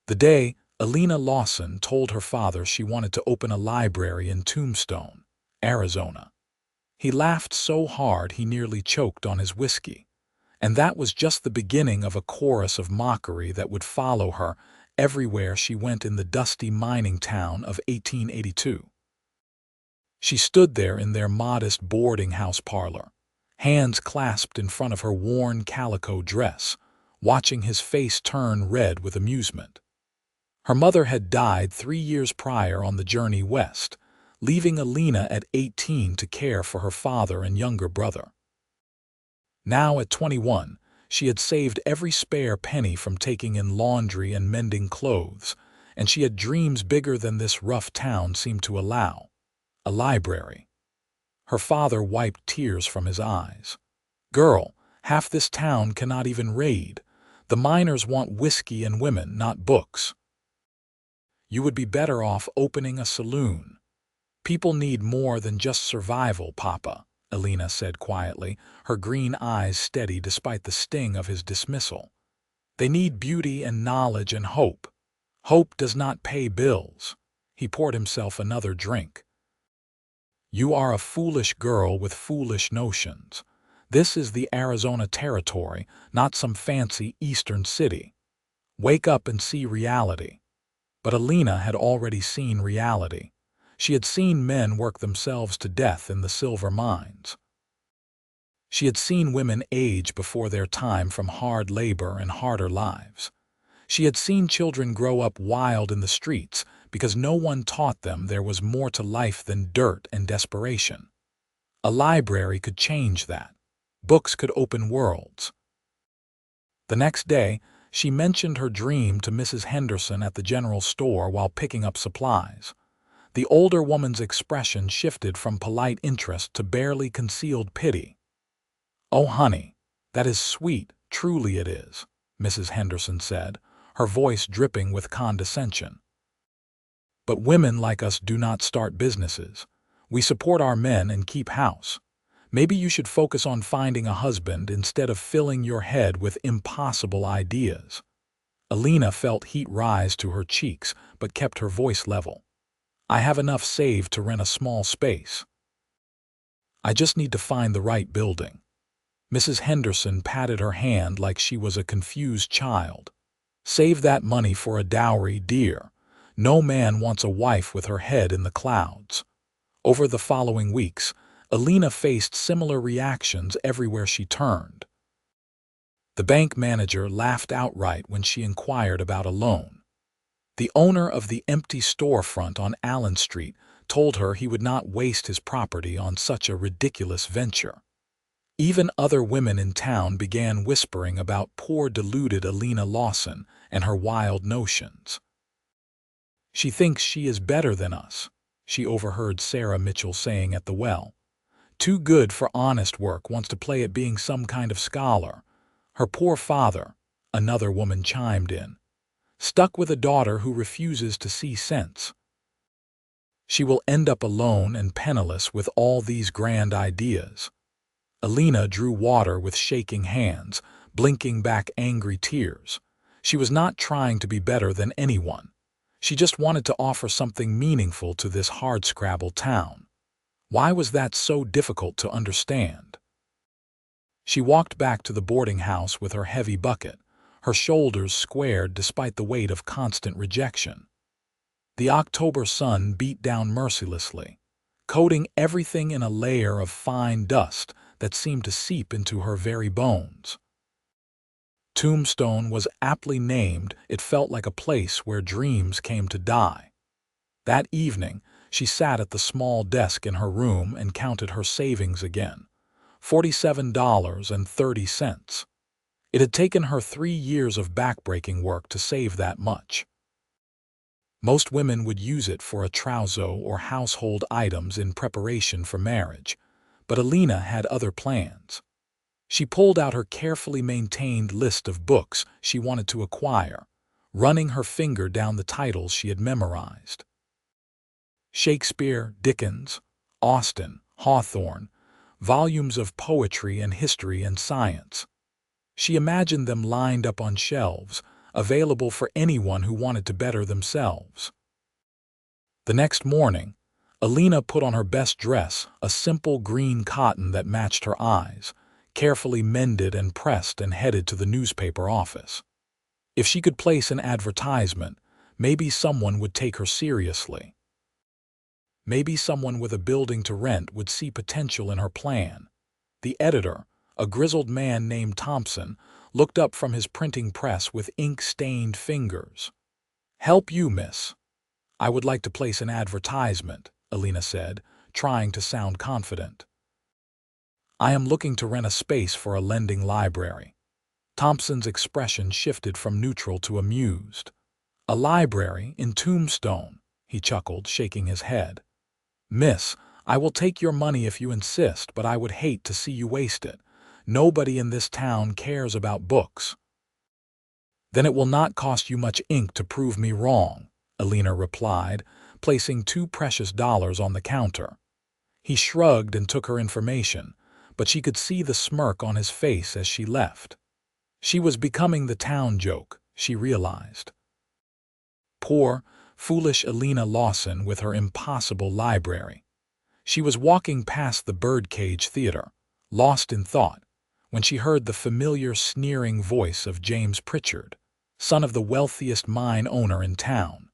The day Elena Lawson told her father she wanted to open a library in Tombstone, Arizona. He laughed so hard he nearly choked on his whiskey. And that was just the beginning of a chorus of mockery that would follow her everywhere she went in the dusty mining town of 1882. She stood there in their modest boarding house parlor, hands clasped in front of her worn calico dress, watching his face turn red with amusement. Her mother had died 3 years prior on the journey west, leaving Elena at 18 to care for her father and younger brother. Now at 21, she had saved every spare penny from taking in laundry and mending clothes, and she had dreams bigger than this rough town seemed to allow. A library. Her father wiped tears from his eyes. "Girl, half this town cannot even read. The miners want whiskey and women, not books. You would be better off opening a saloon. People need more than just survival, Papa," Elena said quietly, her green eyes steady despite the sting of his dismissal. "They need beauty and knowledge and hope. Hope does not pay bills." He poured himself another drink. "You are a foolish girl with foolish notions. This is the Arizona territory, not some fancy eastern city. Wake up and see reality." But Elena had already seen reality. She had seen men work themselves to death in the silver mines. She had seen women age before their time from hard labor and harder lives. She had seen children grow up wild in the streets because no one taught them there was more to life than dirt and desperation. A library could change that. Books could open worlds. The next day, she mentioned her dream to Mrs. Henderson at the general store while picking up supplies. The older woman's expression shifted from polite interest to barely concealed pity. "Oh, honey, that is sweet, truly it is," Mrs. Henderson said, her voice dripping with condescension. "But women like us do not start businesses. We support our men and keep house. Maybe you should focus on finding a husband instead of filling your head with impossible ideas." Elena felt heat rise to her cheeks but kept her voice level. "I have enough saved to rent a small space. I just need to find the right building." Mrs. Henderson patted her hand like she was a confused child. "Save that money for a dowry, dear. No man wants a wife with her head in the clouds." Over the following weeks, Elena faced similar reactions everywhere she turned. The bank manager laughed outright when she inquired about a loan. The owner of the empty storefront on Allen Street told her he would not waste his property on such a ridiculous venture. Even other women in town began whispering about poor deluded Elena Lawson and her wild notions. "She thinks she is better than us," she overheard Sarah Mitchell saying at the well. "Too good for honest work, wants to play at being some kind of scholar. Her poor father," another woman chimed in, "stuck with a daughter who refuses to see sense. She will end up alone and penniless with all these grand ideas." Elena drew water with shaking hands, blinking back angry tears. She was not trying to be better than anyone. She just wanted to offer something meaningful to this hardscrabble town. Why was that so difficult to understand? She walked back to the boarding house with her heavy bucket, her shoulders squared despite the weight of constant rejection. The October sun beat down mercilessly, coating everything in a layer of fine dust that seemed to seep into her very bones. Tombstone was aptly named. It felt like a place where dreams came to die. That evening, she sat at the small desk in her room and counted her savings again. $47.30. It had taken her 3 years of backbreaking work to save that much. Most women would use it for a trousseau or household items in preparation for marriage, but Elena had other plans. She pulled out her carefully maintained list of books she wanted to acquire, running her finger down the titles she had memorized. Shakespeare, Dickens, Austen, Hawthorne, volumes of poetry and history and science. She imagined them lined up on shelves, available for anyone who wanted to better themselves. The next morning, Elena put on her best dress, a simple green cotton that matched her eyes, carefully mended and pressed, and headed to the newspaper office. If she could place an advertisement, maybe someone would take her seriously. Maybe someone with a building to rent would see potential in her plan. The editor, a grizzled man named Tombstone, looked up from his printing press with ink-stained fingers. "Help you, miss. I would like to place an advertisement," Elena said, trying to sound confident. "I am looking to rent a space for a lending library." Thompson's expression shifted from neutral to amused. "A library in Tombstone," he chuckled, shaking his head. "Miss, I will take your money if you insist, but I would hate to see you waste it. Nobody in this town cares about books." "Then it will not cost you much ink to prove me wrong," Elena replied, placing $2 precious on the counter. He shrugged and took her information, but she could see the smirk on his face as she left. She was becoming the town joke, she realized. Poor, foolish Elena Lawson with her impossible library. She was walking past the Birdcage Theater, lost in thought, when she heard the familiar sneering voice of James Pritchard, son of the wealthiest mine owner in town.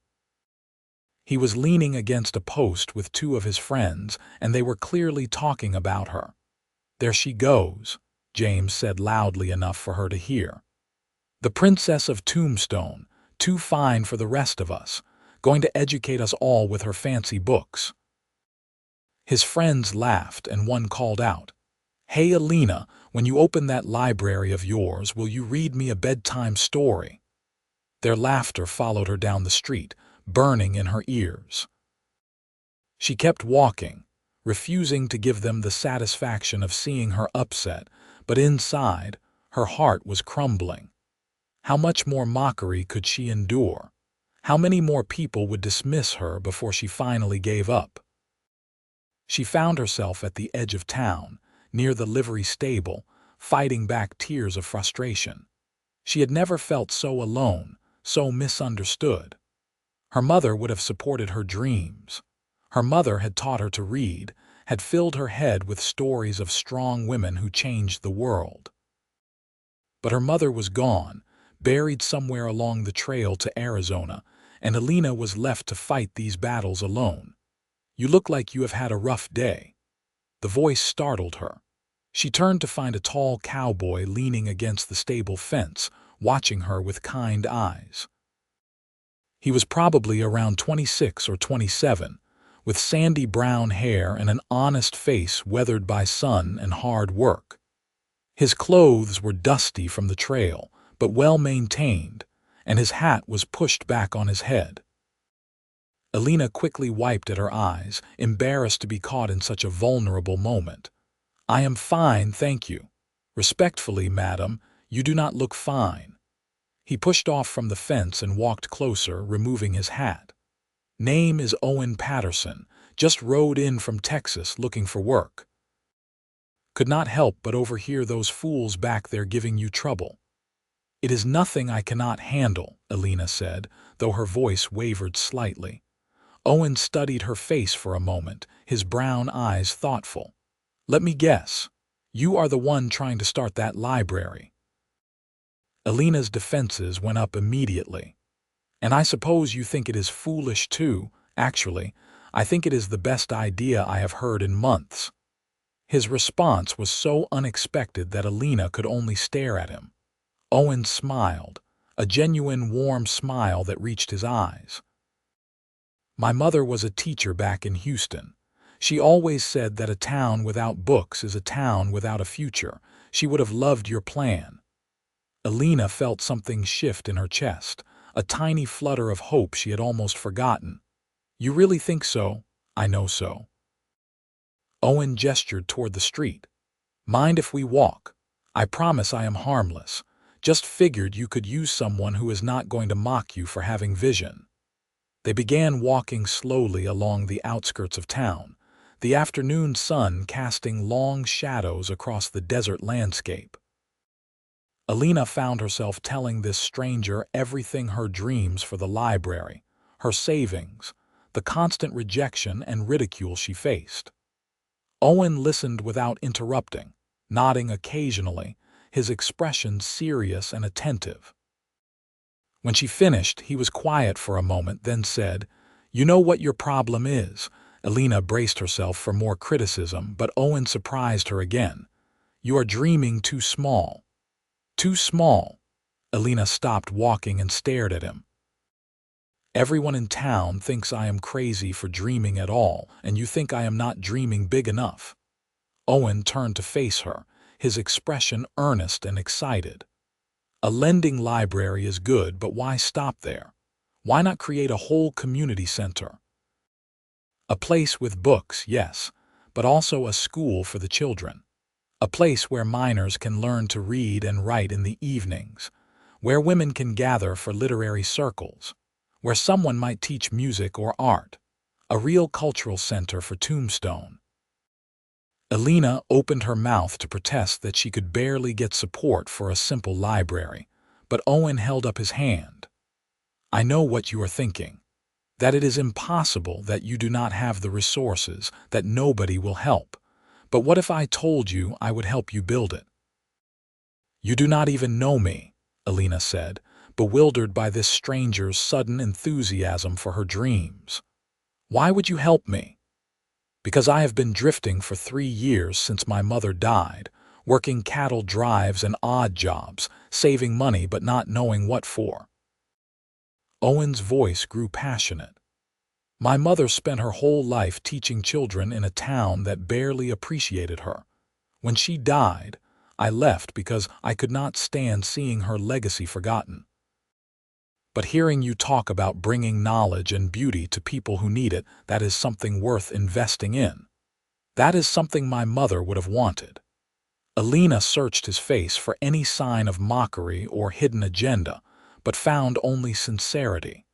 He was leaning against a post with two of his friends, and they were clearly talking about her. "There she goes," James said loudly enough for her to hear. "The Princess of Tombstone, too fine for the rest of us, going to educate us all with her fancy books." His friends laughed, and one called out, "Hey, Elena, when you open that library of yours, will you read me a bedtime story?" Their laughter followed her down the street, burning in her ears. She kept walking, refusing to give them the satisfaction of seeing her upset, but inside, her heart was crumbling. How much more mockery could she endure? How many more people would dismiss her before she finally gave up? She found herself at the edge of town, near the livery stable, fighting back tears of frustration. She had never felt so alone, so misunderstood. Her mother would have supported her dreams. Her mother had taught her to read, had filled her head with stories of strong women who changed the world. But her mother was gone, buried somewhere along the trail to Arizona, and Elena was left to fight these battles alone. "You look like you have had a rough day." The voice startled her. She turned to find a tall cowboy leaning against the stable fence, watching her with kind eyes. He was probably around 26 or 27, with sandy brown hair and an honest face weathered by sun and hard work. His clothes were dusty from the trail, but well maintained, and his hat was pushed back on his head. Elena quickly wiped at her eyes, embarrassed to be caught in such a vulnerable moment. "I am fine, thank you." "Respectfully, madam, you do not look fine." He pushed off from the fence and walked closer, removing his hat. "Name is Owen Patterson. Just rode in from Texas looking for work. Could not help but overhear those fools back there giving you trouble." "It is nothing I cannot handle," Elena said, though her voice wavered slightly. Owen studied her face for a moment, his brown eyes thoughtful. "Let me guess. You are the one trying to start that library." Elena's defenses went up immediately. "And I suppose you think it is foolish too. Actually, I think it is the best idea I have heard in months." His response was so unexpected that Elena could only stare at him. Owen smiled, a genuine warm smile that reached his eyes. "My mother was a teacher back in Houston. She always said that a town without books is a town without a future. She would have loved your plan." Elena felt something shift in her chest, a tiny flutter of hope she had almost forgotten. "You really think so?" "I know so." Owen gestured toward the street. "Mind if we walk? I promise I am harmless. Just figured you could use someone who is not going to mock you for having vision." They began walking slowly along the outskirts of town, the afternoon sun casting long shadows across the desert landscape. Elena found herself telling this stranger everything: her dreams for the library, her savings, the constant rejection and ridicule she faced. Owen listened without interrupting, nodding occasionally, his expression serious and attentive. When she finished, he was quiet for a moment, then said, "You know what your problem is." Elena braced herself for more criticism, but Owen surprised her again. "You are dreaming too small." "Too small?" Elena stopped walking and stared at him. "Everyone in town thinks I am crazy for dreaming at all, and you think I am not dreaming big enough." Owen turned to face her, his expression earnest and excited. "A lending library is good, but why stop there? Why not create a whole community center? A place with books, yes, but also a school for the children. A place where minors can learn to read and write in the evenings, where women can gather for literary circles, where someone might teach music or art. A real cultural center for Tombstone." Elena opened her mouth to protest that she could barely get support for a simple library, but Owen held up his hand. "I know what you are thinking, that it is impossible, that you do not have the resources, that nobody will help. But what if I told you I would help you build it?" "You do not even know me," Elena said, bewildered by this stranger's sudden enthusiasm for her dreams. "Why would you help me?" "Because I have been drifting for 3 years since my mother died, working cattle drives and odd jobs, saving money but not knowing what for." Owen's voice grew passionate. "My mother spent her whole life teaching children in a town that barely appreciated her. When she died, I left because I could not stand seeing her legacy forgotten. But hearing you talk about bringing knowledge and beauty to people who need it, that is something worth investing in. That is something my mother would have wanted." Elena searched his face for any sign of mockery or hidden agenda, but found only sincerity.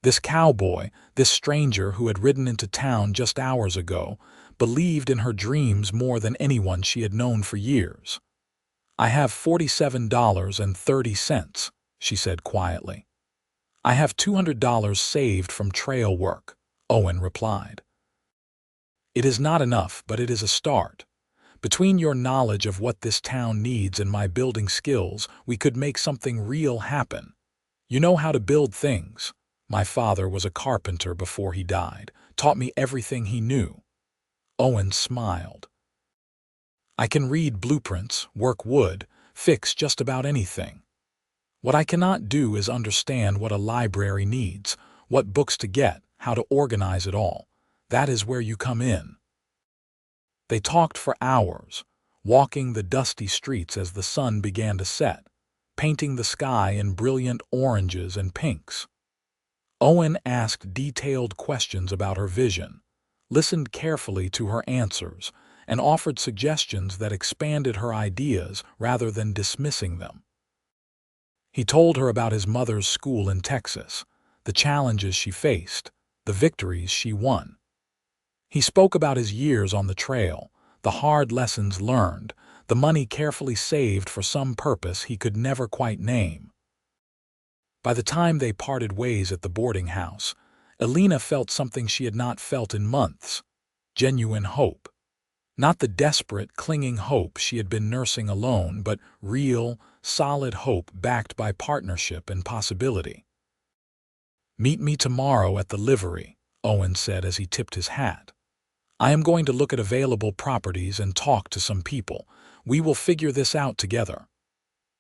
This cowboy, this stranger who had ridden into town just hours ago, believed in her dreams more than anyone she had known for years. "I have $47.30, she said quietly. "I have $200 saved from trail work," Owen replied. "It is not enough, but it is a start. Between your knowledge of what this town needs and my building skills, we could make something real happen. You know how to build things. My father was a carpenter before he died, taught me everything he knew." Owen smiled. "I can read blueprints, work wood, fix just about anything. What I cannot do is understand what a library needs, what books to get, how to organize it all. That is where you come in." They talked for hours, walking the dusty streets as the sun began to set, painting the sky in brilliant oranges and pinks. Owen asked detailed questions about her vision, listened carefully to her answers, and offered suggestions that expanded her ideas rather than dismissing them. He told her about his mother's school in Texas, the challenges she faced, the victories she won. He spoke about his years on the trail, the hard lessons learned, the money carefully saved for some purpose he could never quite name. By the time they parted ways at the boarding house, Elena felt something she had not felt in months: genuine hope. Not the desperate, clinging hope she had been nursing alone, but real, solid hope backed by partnership and possibility. "Meet me tomorrow at the livery," Owen said as he tipped his hat. "I am going to look at available properties and talk to some people. We will figure this out together."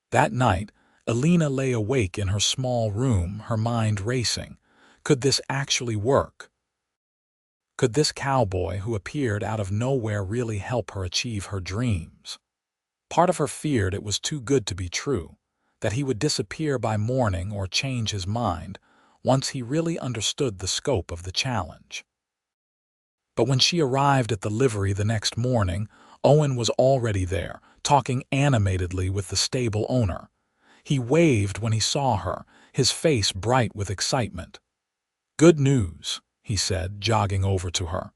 That night, Elena lay awake in her small room, her mind racing. Could this actually work? Could this cowboy who appeared out of nowhere really help her achieve her dreams? Part of her feared it was too good to be true, that he would disappear by morning or change his mind once he really understood the scope of the challenge. But when she arrived at the livery the next morning, Owen was already there, talking animatedly with the stable owner. He waved when he saw her, his face bright with excitement. "Good news," he said, jogging over to her.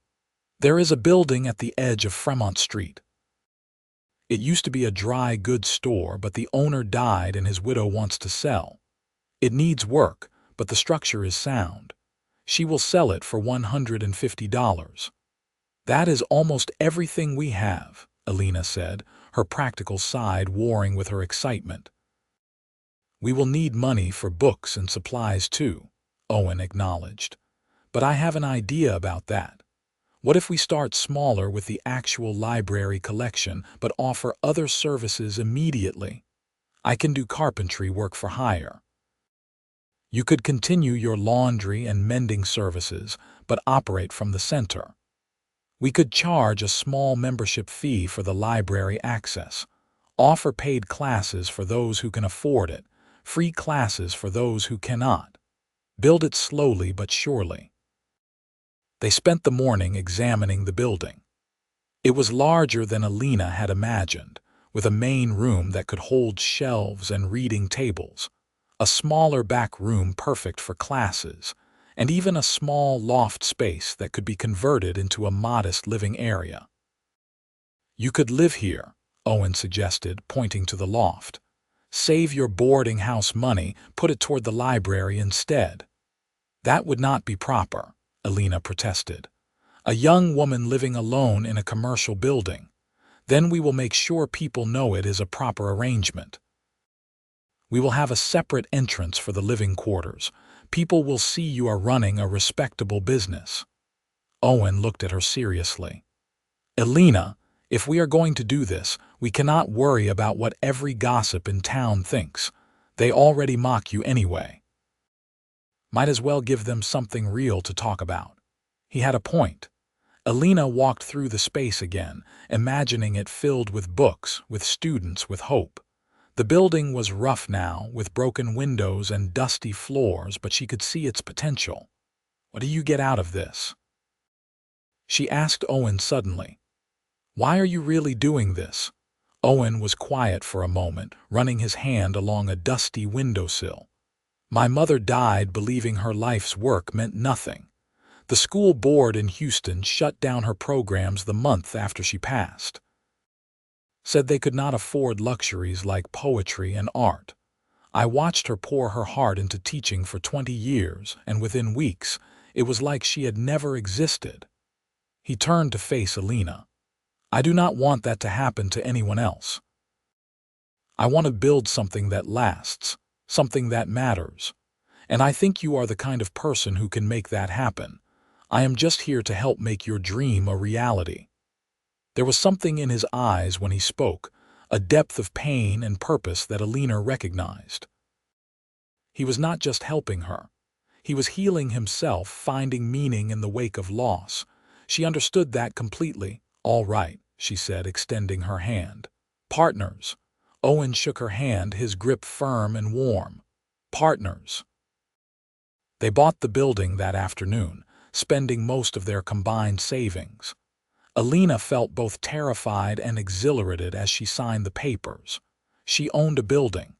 "There is a building at the edge of Fremont Street." It used to be a dry goods store, but the owner died and his widow wants to sell. It needs work, but the structure is sound. She will sell it for $150. That is almost everything we have, Elena said, her practical side warring with her excitement. We will need money for books and supplies too, Owen acknowledged. But I have an idea about that. What if we start smaller with the actual library collection, but offer other services immediately? I can do carpentry work for hire. You could continue your laundry and mending services, but operate from the center. We could charge a small membership fee for the library access, offer paid classes for those who can afford it, free classes for those who cannot. Build it slowly but surely. They spent the morning examining the building. It was larger than Elena had imagined, with a main room that could hold shelves and reading tables, a smaller back room perfect for classes, and even a small loft space that could be converted into a modest living area. You could live here, Owen suggested, pointing to the loft. Save your boarding house money, put it toward the library instead. That would not be proper, Elena protested. A young woman living alone in a commercial building. Then we will make sure people know it is a proper arrangement. We will have a separate entrance for the living quarters. People will see you are running a respectable business. Owen looked at her seriously. Elena, if we are going to do this, we cannot worry about what every gossip in town thinks. They already mock you anyway. Might as well give them something real to talk about. He had a point. Elena walked through the space again, imagining it filled with books, with students, with hope. The building was rough now, with broken windows and dusty floors, but she could see its potential. What do you get out of this? She asked Owen suddenly. Why are you really doing this? Owen was quiet for a moment, running his hand along a dusty windowsill. My mother died believing her life's work meant nothing. The school board in Houston shut down her programs the month after she passed. Said they could not afford luxuries like poetry and art. I watched her pour her heart into teaching for 20 years, and within weeks, it was like she had never existed. He turned to face Elena. I do not want that to happen to anyone else. I want to build something that lasts, something that matters. And I think you are the kind of person who can make that happen. I am just here to help make your dream a reality. There was something in his eyes when he spoke, a depth of pain and purpose that Elena recognized. He was not just helping her. He was healing himself, finding meaning in the wake of loss. She understood that completely. All right, she said, extending her hand. Partners. Owen shook her hand, his grip firm and warm. Partners. They bought the building that afternoon, spending most of their combined savings. Elena felt both terrified and exhilarated as she signed the papers. She owned a building.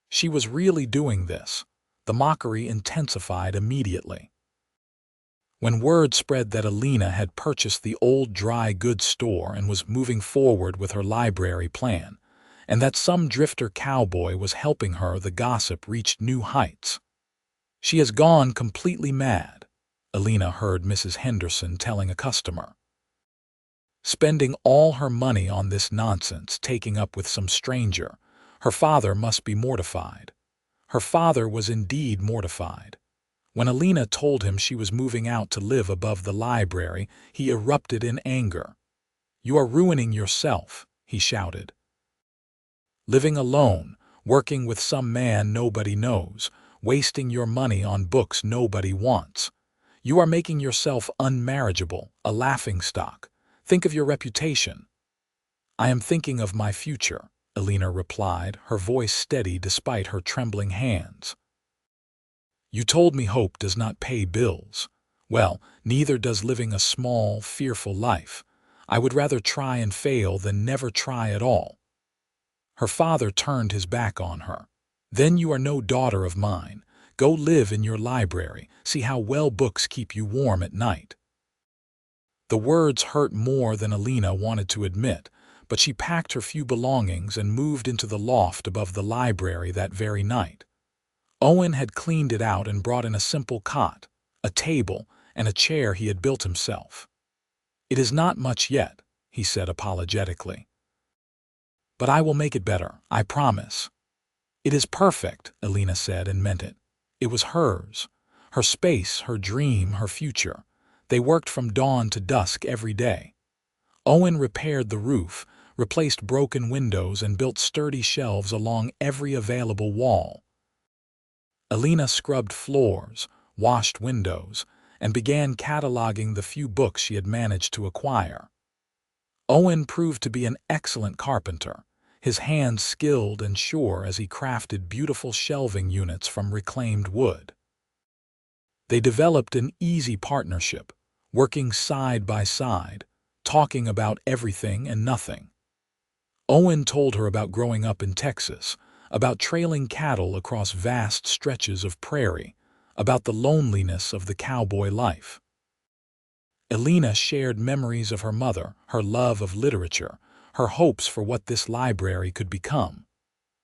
She was really doing this. The mockery intensified immediately. When word spread that Elena had purchased the old dry goods store and was moving forward with her library plan, and that some drifter cowboy was helping her, the gossip reached new heights. She has gone completely mad, Elena heard Mrs. Henderson telling a customer. Spending all her money on this nonsense, taking up with some stranger. Her father must be mortified. Her father was indeed mortified. When Elena told him she was moving out to live above the library, he erupted in anger. You are ruining yourself, he shouted. Living alone, working with some man nobody knows, wasting your money on books nobody wants. You are making yourself unmarriageable, a laughingstock. Think of your reputation. I am thinking of my future, Elena replied, her voice steady despite her trembling hands. You told me hope does not pay bills. Well, neither does living a small, fearful life. I would rather try and fail than never try at all. Her father turned his back on her. Then you are no daughter of mine. Go live in your library. See how well books keep you warm at night. The words hurt more than Elena wanted to admit, but she packed her few belongings and moved into the loft above the library that very night. Owen had cleaned it out and brought in a simple cot, a table, and a chair he had built himself. "It is not much yet," he said apologetically. "But I will make it better, I promise." "It is perfect," Elena said and meant it. It was hers. Her space, her dream, her future. They worked from dawn to dusk every day. Owen repaired the roof, replaced broken windows, and built sturdy shelves along every available wall. Elena scrubbed floors, washed windows, and began cataloging the few books she had managed to acquire. Owen proved to be an excellent carpenter, his hands skilled and sure as he crafted beautiful shelving units from reclaimed wood. They developed an easy partnership, working side by side, talking about everything and nothing. Owen told her about growing up in Texas, about trailing cattle across vast stretches of prairie, about the loneliness of the cowboy life. Elena shared memories of her mother, her love of literature, her hopes for what this library could become.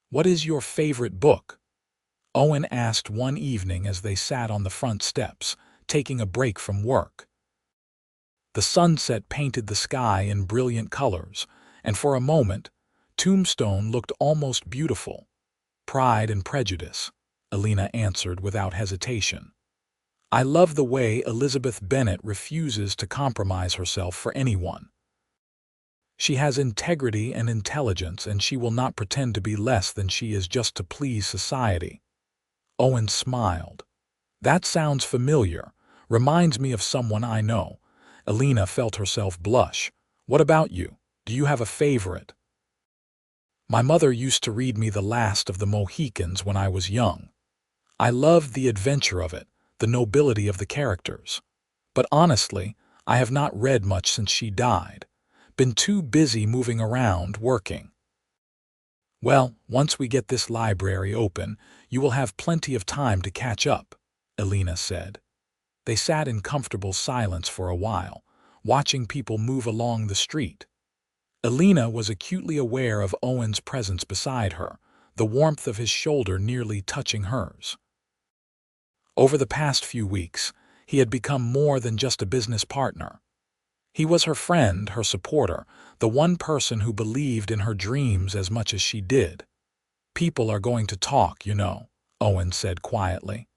"What is your favorite book?" Owen asked one evening as they sat on the front steps, taking a break from work. The sunset painted the sky in brilliant colors, and for a moment, Tombstone looked almost beautiful. "Pride and Prejudice," Elena answered without hesitation. "I love the way Elizabeth Bennet refuses to compromise herself for anyone. She has integrity and intelligence, and she will not pretend to be less than she is just to please society." Owen smiled. "That sounds familiar. Reminds me of someone I know." Elena felt herself blush. "What about you? Do you have a favorite?" "My mother used to read me The Last of the Mohicans when I was young. I loved the adventure of it, the nobility of the characters. But honestly, I have not read much since she died. Been too busy moving around, working." "Well, once we get this library open, you will have plenty of time to catch up," Elena said. They sat in comfortable silence for a while, watching people move along the street. Elena was acutely aware of Owen's presence beside her, the warmth of his shoulder nearly touching hers. Over the past few weeks, he had become more than just a business partner. He was her friend, her supporter, the one person who believed in her dreams as much as she did. "People are going to talk, you know," Owen said quietly.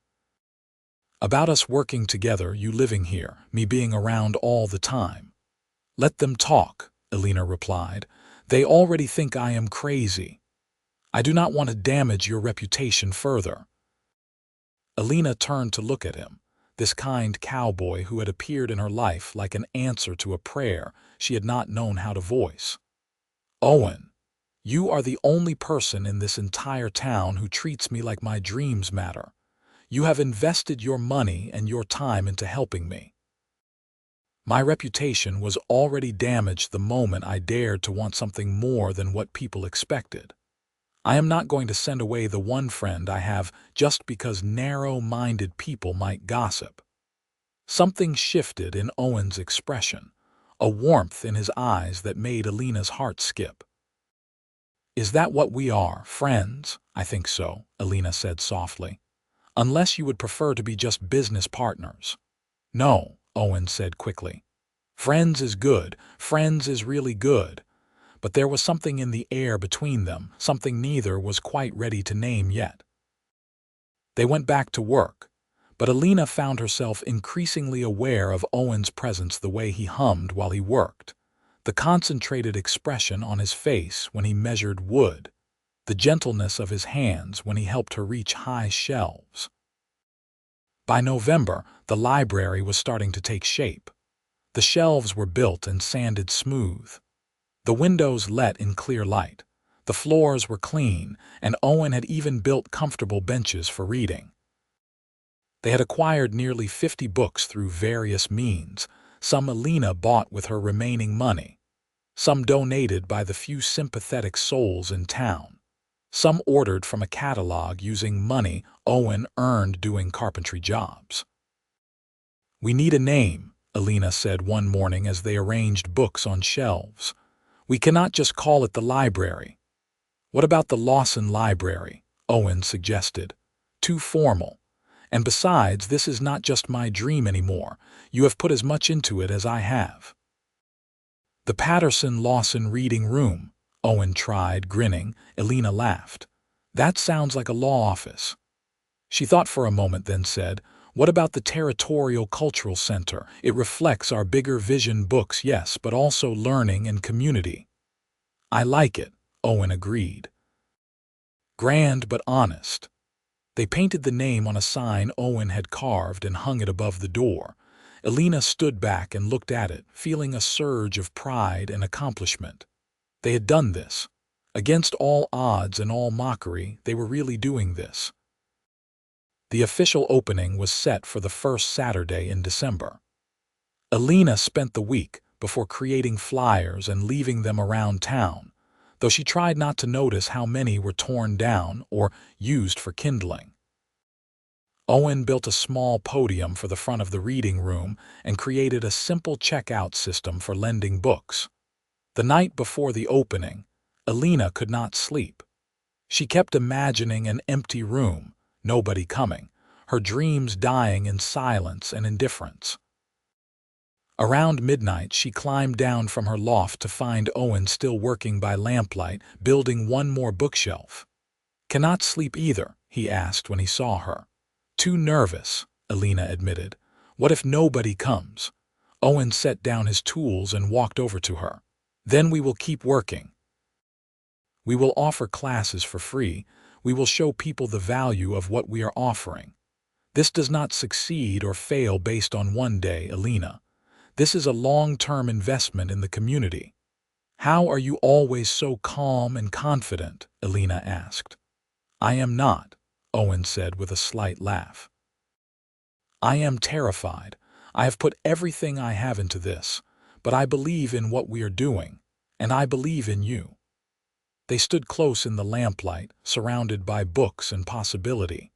"About us working together, you living here, me being around all the time." "Let them talk," Elena replied. "They already think I am crazy. I do not want to damage your reputation further." Elena turned to look at him, this kind cowboy who had appeared in her life like an answer to a prayer she had not known how to voice. "Owen, you are the only person in this entire town who treats me like my dreams matter. You have invested your money and your time into helping me. My reputation was already damaged the moment I dared to want something more than what people expected. I am not going to send away the one friend I have just because narrow-minded people might gossip." Something shifted in Owen's expression, a warmth in his eyes that made Elena's heart skip. "Is that what we are, friends?" "I think so," Elena said softly. "Unless you would prefer to be just business partners." "No," Owen said quickly. "Friends is good, friends is really good." But there was something in the air between them, something neither was quite ready to name yet. They went back to work, but Elena found herself increasingly aware of Owen's presence, the way he hummed while he worked, the concentrated expression on his face when he measured wood, the gentleness of his hands when he helped her reach high shelves. By November, the library was starting to take shape. The shelves were built and sanded smooth. The windows let in clear light. The floors were clean, and Owen had even built comfortable benches for reading. They had acquired nearly 50 books through various means, some Elena bought with her remaining money, some donated by the few sympathetic souls in town, some ordered from a catalog using money Owen earned doing carpentry jobs. "We need a name," Elena said one morning as they arranged books on shelves. We cannot just call it the library. What about the Lawson Library? Owen suggested. Too formal. And besides, this is not just my dream anymore. You have put as much into it as I have. The Patterson-Lawson reading room, Owen tried, grinning. Elena laughed. That sounds like a law office. She thought for a moment, then said, what about the Territorial Cultural Center? It reflects our bigger vision books, yes, but also learning and community. I like it, Owen agreed. Grand but honest. They painted the name on a sign Owen had carved and hung it above the door. Elena stood back and looked at it, feeling a surge of pride and accomplishment. They had done this. Against all odds and all mockery, they were really doing this. The official opening was set for the first Saturday in December. Elena spent the week before creating flyers and leaving them around town, though she tried not to notice how many were torn down or used for kindling. Owen built a small podium for the front of the reading room and created a simple checkout system for lending books. The night before the opening, Elena could not sleep. She kept imagining an empty room, nobody coming, her dreams dying in silence and indifference. Around midnight, she climbed down from her loft to find Owen still working by lamplight, building one more bookshelf. Cannot sleep either, he asked when he saw her. Too nervous, Elena admitted. What if nobody comes? Owen set down his tools and walked over to her. Then we will keep working. We will offer classes for free. We will show people the value of what we are offering. This does not succeed or fail based on one day, Elena. This is a long-term investment in the community. How are you always so calm and confident? Elena asked. I am not, Owen said with a slight laugh. I am terrified. I have put everything I have into this, but I believe in what we are doing, and I believe in you. They stood close in the lamplight, surrounded by books and possibility.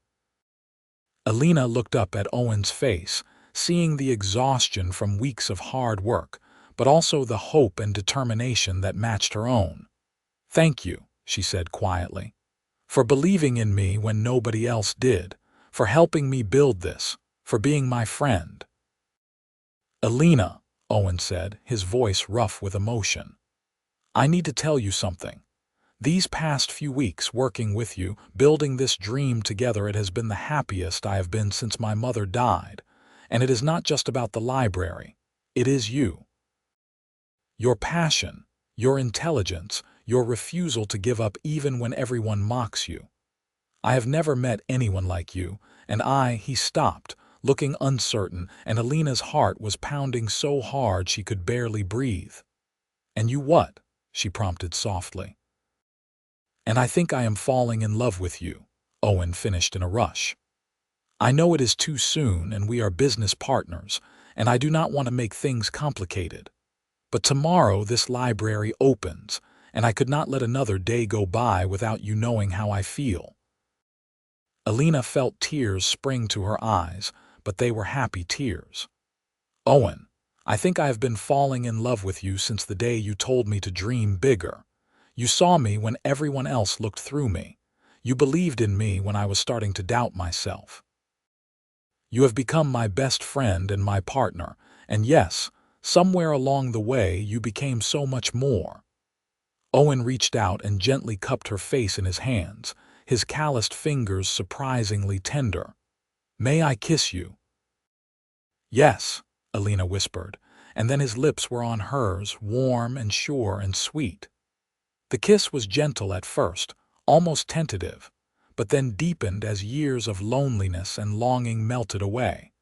Elena looked up at Owen's face, seeing the exhaustion from weeks of hard work, but also the hope and determination that matched her own. Thank you, she said quietly, for believing in me when nobody else did, for helping me build this, for being my friend. Elena, Owen said, his voice rough with emotion. I need to tell you something. These past few weeks working with you, building this dream together, it has been the happiest I have been since my mother died. And it is not just about the library. It is you. Your passion, your intelligence, your refusal to give up even when everyone mocks you. I have never met anyone like you, and he stopped, looking uncertain, and Elena's heart was pounding so hard she could barely breathe. And you what? She prompted softly. And I think I am falling in love with you, Owen finished in a rush. I know it is too soon and we are business partners, and I do not want to make things complicated. But tomorrow this library opens, and I could not let another day go by without you knowing how I feel. Elena felt tears spring to her eyes, but they were happy tears. Owen, I think I have been falling in love with you since the day you told me to dream bigger. You saw me when everyone else looked through me. You believed in me when I was starting to doubt myself. You have become my best friend and my partner, and yes, somewhere along the way you became so much more. Owen reached out and gently cupped her face in his hands, his calloused fingers surprisingly tender. May I kiss you? Yes, Elena whispered, and then his lips were on hers, warm and sure and sweet. The kiss was gentle at first, almost tentative, but then deepened as years of loneliness and longing melted away.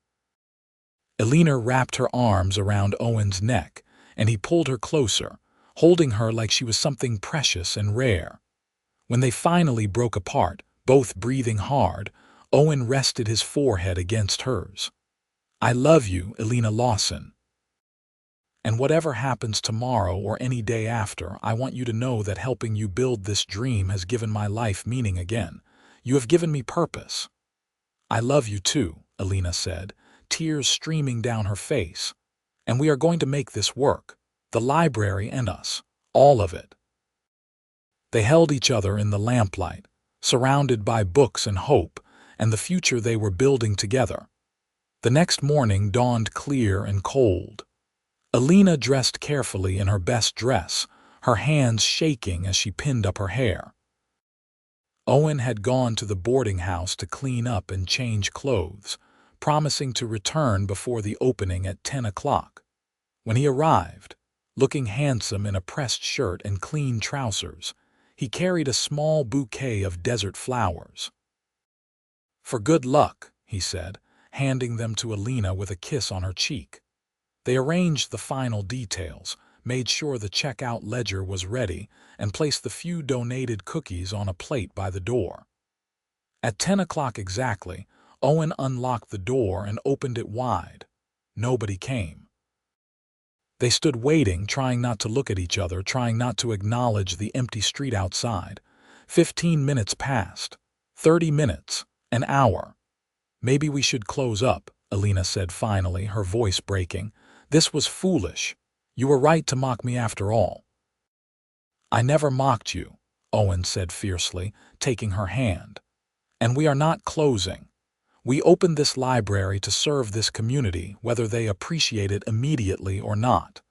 Elena wrapped her arms around Owen's neck, and he pulled her closer, holding her like she was something precious and rare. When they finally broke apart, both breathing hard, Owen rested his forehead against hers. I love you, Elena Lawson. And whatever happens tomorrow or any day after, I want you to know that helping you build this dream has given my life meaning again. You have given me purpose. I love you too, Elena said, tears streaming down her face. And we are going to make this work, the library and us, All of it. They held each other in the lamplight, surrounded by books and hope, and the future they were building together. The next morning dawned clear and cold. Elena dressed carefully in her best dress, her hands shaking as she pinned up her hair. Owen had gone to the boarding house to clean up and change clothes, promising to return before the opening at 10 o'clock. When he arrived, looking handsome in a pressed shirt and clean trousers, he carried a small bouquet of desert flowers. "For good luck," he said, handing them to Elena with a kiss on her cheek. They arranged the final details, made sure the checkout ledger was ready, and placed the few donated cookies on a plate by the door. At 10 o'clock exactly, Owen unlocked the door and opened it wide. Nobody came. They stood waiting, trying not to look at each other, trying not to acknowledge the empty street outside. 15 minutes passed. 30 minutes. An hour. "Maybe we should close up," Elena said finally, her voice breaking. "This was foolish. You were right to mock me after all." "I never mocked you," Owen said fiercely, taking her hand. "And we are not closing. We opened this library to serve this community, whether they appreciate it immediately or not.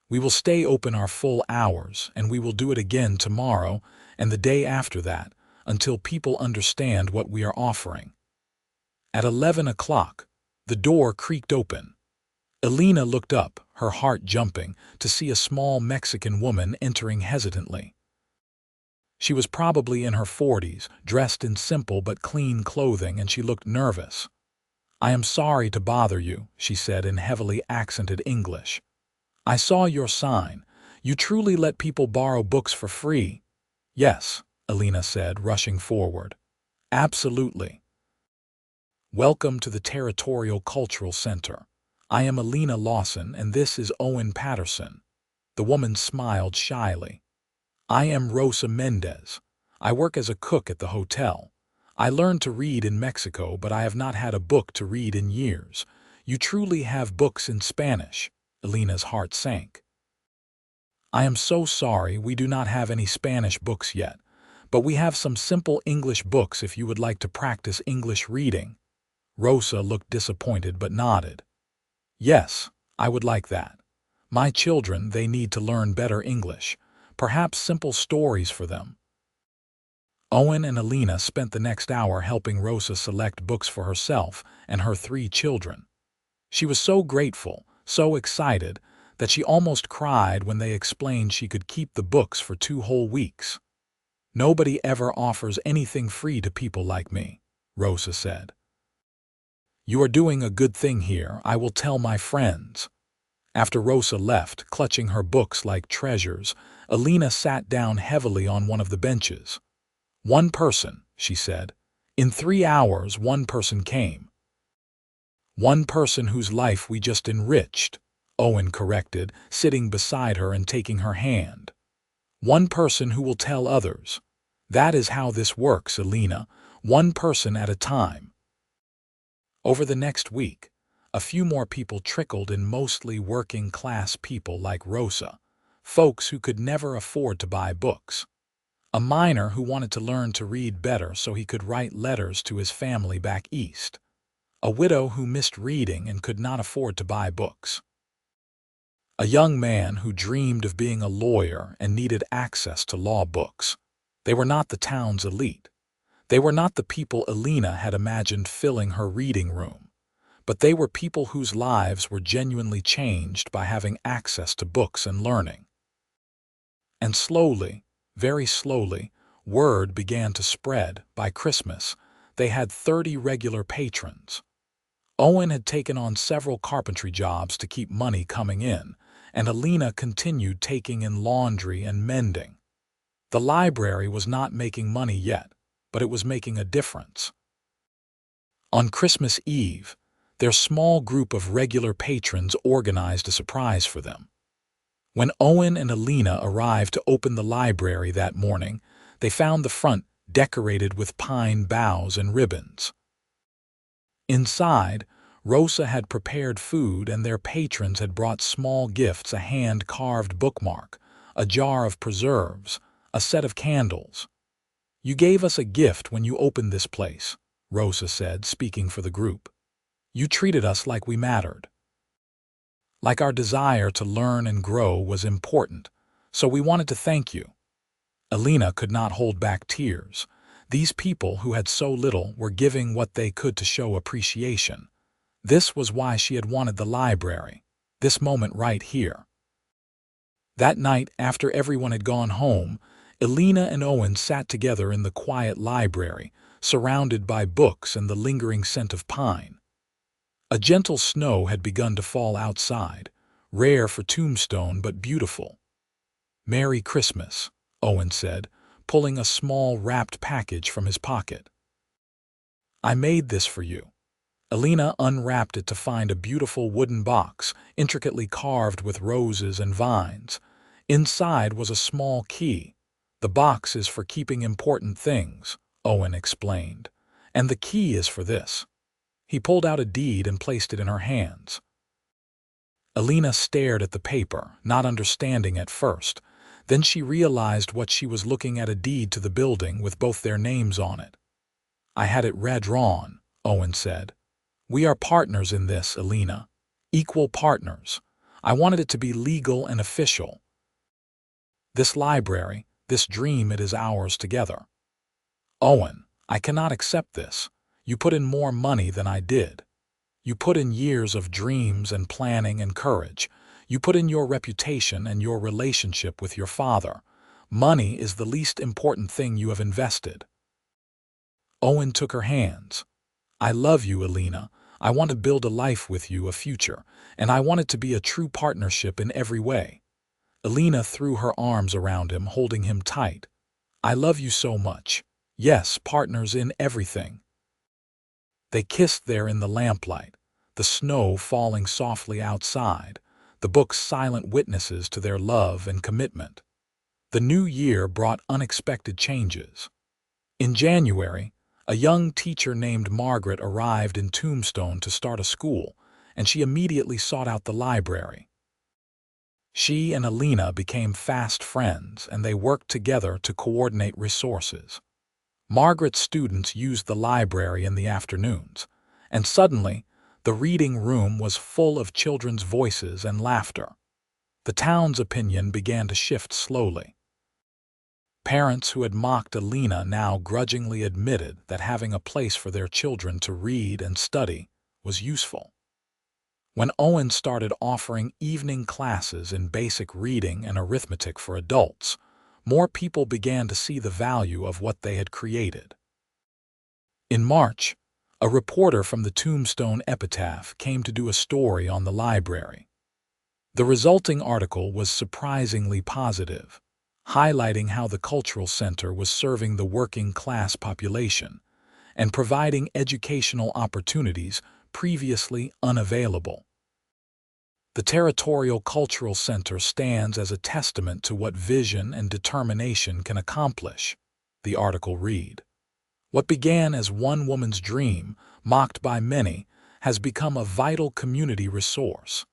We will stay open our full hours, and we will do it again tomorrow and the day after that, until people understand what we are offering." At 11 o'clock, the door creaked open. Elena looked up, her heart jumping, to see a small Mexican woman entering hesitantly. She was probably in her 40s, dressed in simple but clean clothing, and she looked nervous. "I am sorry to bother you," she said in heavily accented English. "I saw your sign. You truly let people borrow books for free?" "Yes," Elena said, rushing forward. "Absolutely. Welcome to the Territorial Cultural Center. I am Elena Lawson, and this is Owen Patterson." The woman smiled shyly. "I am Rosa Mendez. I work as a cook at the hotel. I learned to read in Mexico, but I have not had a book to read in years. You truly have books in Spanish." Elena's heart sank. "I am so sorry, we do not have any Spanish books yet, but we have some simple English books if you would like to practice English reading." Rosa looked disappointed but nodded. "Yes, I would like that. My children, they need to learn better English. Perhaps simple stories for them." Owen and Elena spent the next hour helping Rosa select books for herself and her 3 children. She was so grateful, so excited, that she almost cried when they explained she could keep the books for 2 whole weeks. "Nobody ever offers anything free to people like me," Rosa said. "You are doing a good thing here. I will tell my friends." After Rosa left, clutching her books like treasures, Elena sat down heavily on one of the benches. "One person," she said. "In 3 hours, one person came." "One person whose life we just enriched," Owen corrected, sitting beside her and taking her hand. "One person who will tell others. That is how this works, Elena, one person at a time." Over the next week, a few more people trickled in, mostly working-class people like Rosa, folks who could never afford to buy books. A miner who wanted to learn to read better so he could write letters to his family back east. A widow who missed reading and could not afford to buy books. A young man who dreamed of being a lawyer and needed access to law books. They were not the town's elite. They were not the people Elena had imagined filling her reading room. But they were people whose lives were genuinely changed by having access to books and learning. And slowly, very slowly, word began to spread. By Christmas, they had 30 regular patrons. Owen had taken on several carpentry jobs to keep money coming in, and Elena continued taking in laundry and mending. The library was not making money yet, but it was making a difference. On Christmas Eve, their small group of regular patrons organized a surprise for them. When Owen and Elena arrived to open the library that morning, they found the front decorated with pine boughs and ribbons. Inside, Rosa had prepared food and their patrons had brought small gifts: a hand-carved bookmark, a jar of preserves, a set of candles. "You gave us a gift when you opened this place," Rosa said, speaking for the group. "You treated us like we mattered. Like our desire to learn and grow was important, so we wanted to thank you." Elena could not hold back tears. These people who had so little were giving what they could to show appreciation. This was why she had wanted the library, this moment right here. That night, after everyone had gone home, Elena and Owen sat together in the quiet library, surrounded by books and the lingering scent of pine. A gentle snow had begun to fall outside, rare for Tombstone but beautiful. "Merry Christmas," Owen said, pulling a small wrapped package from his pocket. "I made this for you." Elena unwrapped it to find a beautiful wooden box, intricately carved with roses and vines. Inside was a small key. "The box is for keeping important things," Owen explained, "and the key is for this." He pulled out a deed and placed it in her hands. Elena stared at the paper, not understanding at first. Then she realized what she was looking at: a deed to the building with both their names on it. "I had it redrawn," Owen said. "We are partners in this, Elena. Equal partners. I wanted it to be legal and official. This library, this dream, it is ours together." "Owen, I cannot accept this. You put in more money than I did. You put in years of dreams and planning and courage. You put in your reputation and your relationship with your father. Money is the least important thing you have invested." Owen took her hands. "I love you, Elena. I want to build a life with you, a future, and I want it to be a true partnership in every way." Elena threw her arms around him, holding him tight. "I love you so much. Yes, partners in everything." They kissed there in the lamplight, the snow falling softly outside, the books silent witnesses to their love and commitment. The new year brought unexpected changes. In January, a young teacher named Margaret arrived in Tombstone to start a school, and she immediately sought out the library. She and Elena became fast friends, and they worked together to coordinate resources. Margaret's students used the library in the afternoons, and suddenly, the reading room was full of children's voices and laughter. The town's opinion began to shift slowly. Parents who had mocked Elena now grudgingly admitted that having a place for their children to read and study was useful. When Owen started offering evening classes in basic reading and arithmetic for adults, more people began to see the value of what they had created. In March, a reporter from the Tombstone Epitaph came to do a story on the library. The resulting article was surprisingly positive, highlighting how the cultural center was serving the working-class population and providing educational opportunities previously unavailable. "The Territorial Cultural Center stands as a testament to what vision and determination can accomplish," the article read. "What began as one woman's dream, mocked by many, has become a vital community resource."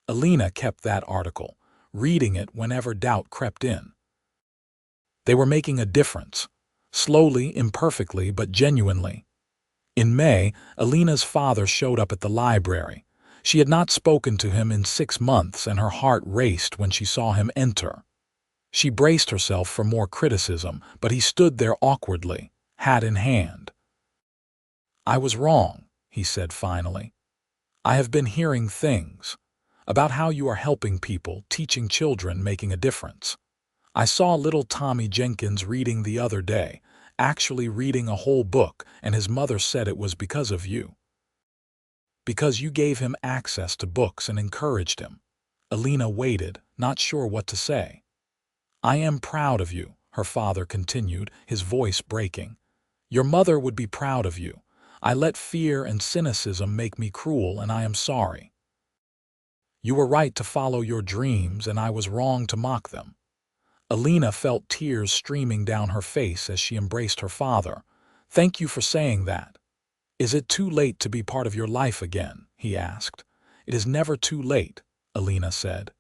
Elena kept that article, reading it whenever doubt crept in. They were making a difference, slowly, imperfectly, but genuinely. In May, Elena's father showed up at the library. She had not spoken to him in 6 months, and her heart raced when she saw him enter. She braced herself for more criticism, but he stood there awkwardly, hat in hand. "I was wrong," he said finally. "I have been hearing things about how you are helping people, teaching children, making a difference. I saw little Tommy Jenkins reading the other day, actually reading a whole book, and his mother said it was because of you. Because you gave him access to books and encouraged him." Elena waited, not sure what to say. "I am proud of you," her father continued, his voice breaking. "Your mother would be proud of you. I let fear and cynicism make me cruel, and I am sorry. You were right to follow your dreams, and I was wrong to mock them." Elena felt tears streaming down her face as she embraced her father. "Thank you for saying that." "Is it too late to be part of your life again?" he asked. "It is never too late," Elena said.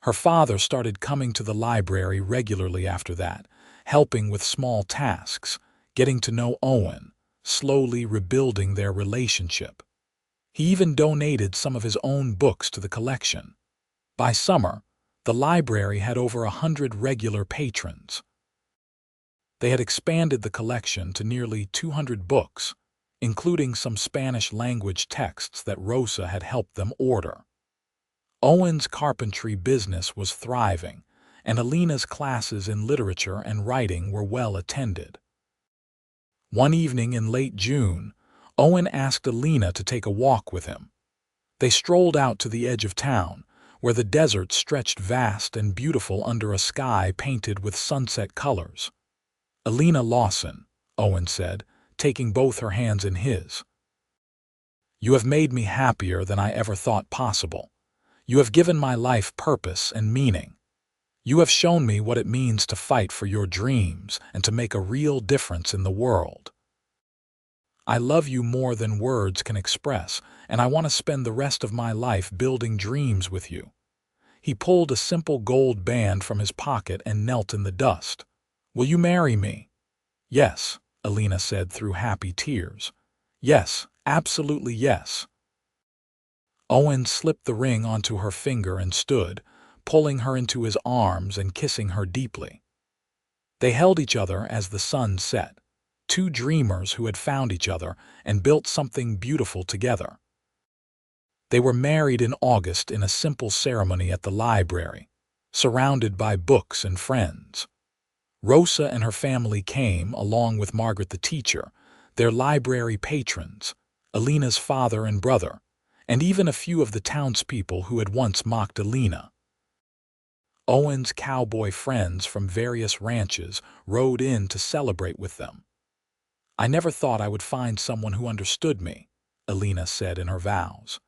Her father started coming to the library regularly after that, helping with small tasks, getting to know Owen, slowly rebuilding their relationship. He even donated some of his own books to the collection. By summer, the library had over 100 regular patrons. They had expanded the collection to nearly 200 books, including some Spanish-language texts that Rosa had helped them order. Owen's carpentry business was thriving, and Elena's classes in literature and writing were well attended. One evening in late June, Owen asked Elena to take a walk with him. They strolled out to the edge of town, where the desert stretched vast and beautiful under a sky painted with sunset colors. "Elena Lawson," Owen said, taking both her hands in his. "You have made me happier than I ever thought possible. You have given my life purpose and meaning. You have shown me what it means to fight for your dreams and to make a real difference in the world. I love you more than words can express, and I want to spend the rest of my life building dreams with you." He pulled a simple gold band from his pocket and knelt in the dust. "Will you marry me?" "Yes," Elena said through happy tears. "Yes, absolutely yes." Owen slipped the ring onto her finger and stood, pulling her into his arms and kissing her deeply. They held each other as the sun set, two dreamers who had found each other and built something beautiful together. They were married in August in a simple ceremony at the library, surrounded by books and friends. Rosa and her family came, along with Margaret the teacher, their library patrons, Elena's father and brother, and even a few of the townspeople who had once mocked Elena. Owen's cowboy friends from various ranches rode in to celebrate with them. "I never thought I would find someone who understood me," Elena said in her vows.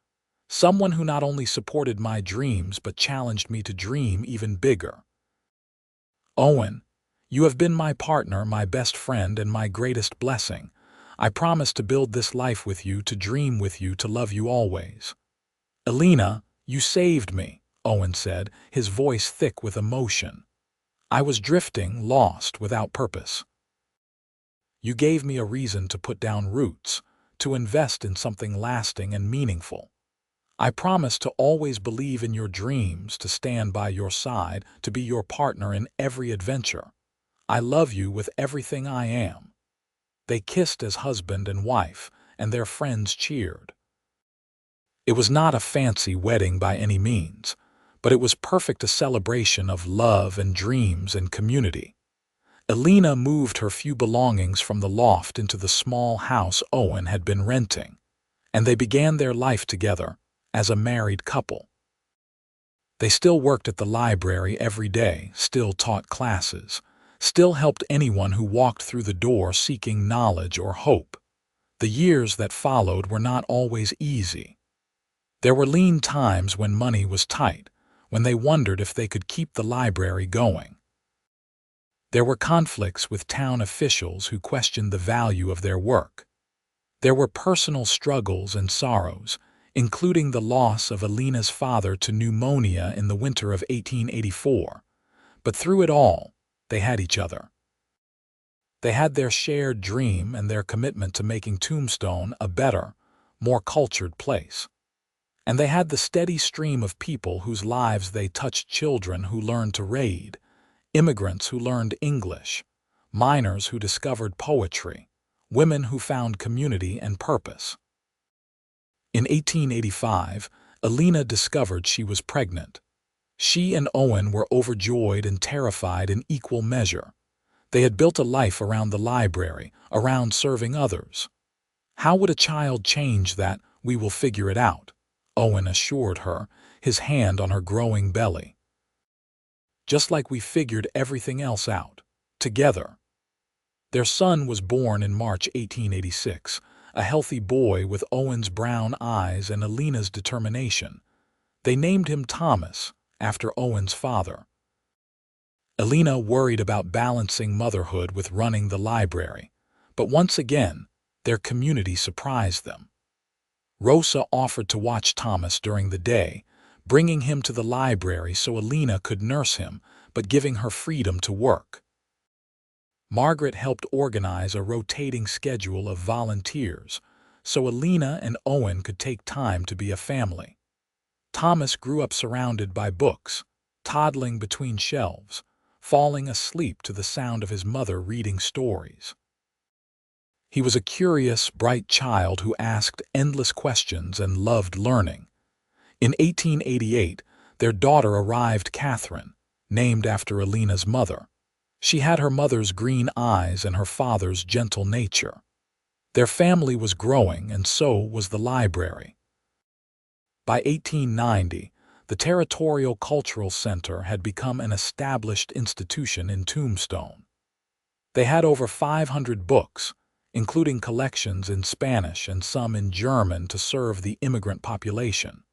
"Someone who not only supported my dreams but challenged me to dream even bigger. Owen, you have been my partner, my best friend, and my greatest blessing. I promise to build this life with you, to dream with you, to love you always." "Elena, you saved me," Owen said, his voice thick with emotion. "I was drifting, lost, without purpose. You gave me a reason to put down roots, to invest in something lasting and meaningful. I promise to always believe in your dreams, to stand by your side, to be your partner in every adventure. I love you with everything I am." They kissed as husband and wife, and their friends cheered. It was not a fancy wedding by any means, but it was perfect, a celebration of love and dreams and community. Elena moved her few belongings from the loft into the small house Owen had been renting, and they began their life together as a married couple. They still worked at the library every day, still taught classes, still helped anyone who walked through the door seeking knowledge or hope. The years that followed were not always easy. There were lean times when money was tight, when they wondered if they could keep the library going. There were conflicts with town officials who questioned the value of their work. There were personal struggles and sorrows, including the loss of Elena's father to pneumonia in the winter of 1884. But through it all, they had each other. They had their shared dream and their commitment to making Tombstone a better, more cultured place. And they had the steady stream of people whose lives they touched: children who learned to read, immigrants who learned English, miners who discovered poetry, women who found community and purpose. In 1885, Elena discovered she was pregnant. She and Owen were overjoyed and terrified in equal measure. They had built a life around the library, around serving others. "How would a child change that? We will figure it out," Owen assured her, his hand on her growing belly. "Just like we figured everything else out, together." Their son was born in March 1886, a healthy boy with Owen's brown eyes and Elena's determination. They named him Thomas, after Owen's father. Elena worried about balancing motherhood with running the library, but once again, their community surprised them. Rosa offered to watch Thomas during the day, bringing him to the library so Elena could nurse him, but giving her freedom to work. Margaret helped organize a rotating schedule of volunteers, so Elena and Owen could take time to be a family. Thomas grew up surrounded by books, toddling between shelves, falling asleep to the sound of his mother reading stories. He was a curious, bright child who asked endless questions and loved learning. In 1888, their daughter arrived, Catherine, named after Elena's mother. She had her mother's green eyes and her father's gentle nature. Their family was growing, and so was the library. By 1890, the Territorial Cultural Center had become an established institution in Tombstone. They had over 500 books, including collections in Spanish and some in German to serve the immigrant population.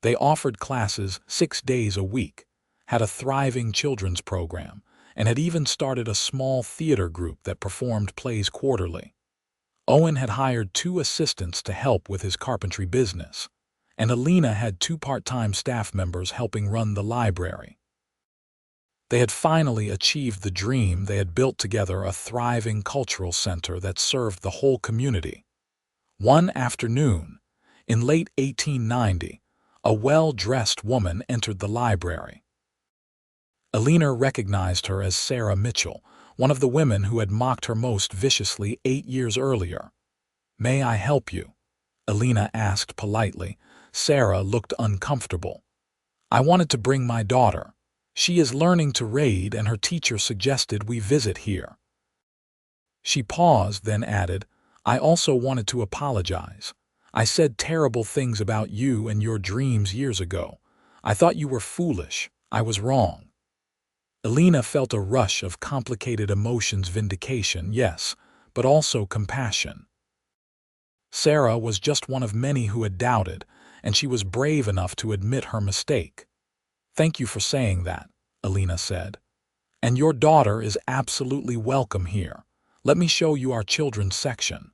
They offered classes 6 days a week, had a thriving children's program, and had even started a small theater group that performed plays quarterly. Owen had hired 2 assistants to help with his carpentry business, and Elena had 2 part-time staff members helping run the library. They had finally achieved the dream. They had built together a thriving cultural center that served the whole community. One afternoon, in late 1890, a well-dressed woman entered the library. Elena recognized her as Sarah Mitchell, one of the women who had mocked her most viciously 8 years earlier. "May I help you?" Elena asked politely. Sarah looked uncomfortable. "I wanted to bring my daughter. She is learning to read, and her teacher suggested we visit here." She paused, then added, "I also wanted to apologize. I said terrible things about you and your dreams years ago. I thought you were foolish. I was wrong." Elena felt a rush of complicated emotions: vindication, yes, but also compassion. Sarah was just one of many who had doubted, and she was brave enough to admit her mistake. "Thank you for saying that," Elena said. "And your daughter is absolutely welcome here. Let me show you our children's section."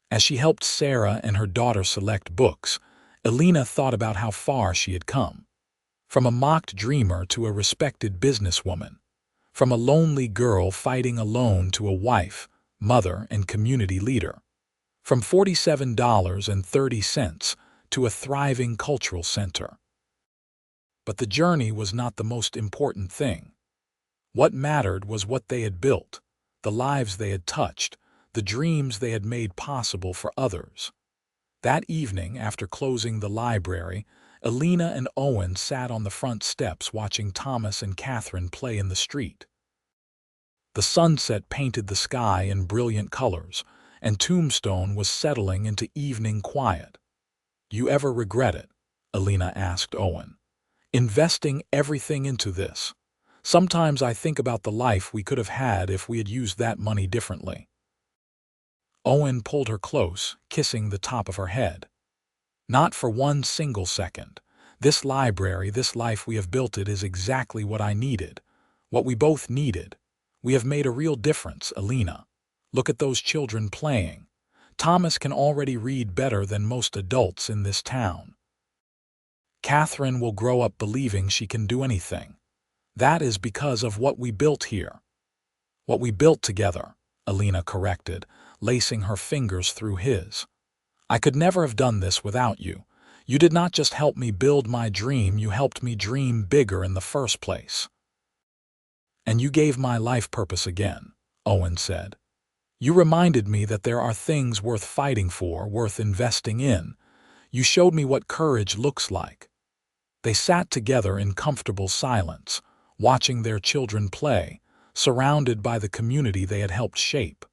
As she helped Sarah and her daughter select books, Elena thought about how far she had come. From a mocked dreamer to a respected businesswoman. From a lonely girl fighting alone to a wife, mother, and community leader. From $47.30 to a thriving cultural center. But the journey was not the most important thing. What mattered was what they had built, the lives they had touched, the dreams they had made possible for others. That evening, after closing the library, Elena and Owen sat on the front steps watching Thomas and Catherine play in the street. The sunset painted the sky in brilliant colors, and Tombstone was settling into evening quiet. "You ever regret it?" Elena asked Owen. "Investing everything into this. Sometimes I think about the life we could have had if we had used that money differently." Owen pulled her close, kissing the top of her head. "Not for one single second. This library, this life we have built, it is exactly what I needed. What we both needed. We have made a real difference, Elena. Look at those children playing. Thomas can already read better than most adults in this town. Catherine will grow up believing she can do anything. That is because of what we built here." "What we built together," Elena corrected, lacing her fingers through his. "I could never have done this without you. You did not just help me build my dream, you helped me dream bigger in the first place." "And you gave my life purpose again," Owen said. "You reminded me that there are things worth fighting for, worth investing in. You showed me what courage looks like." They sat together in comfortable silence, watching their children play, surrounded by the community they had helped shape.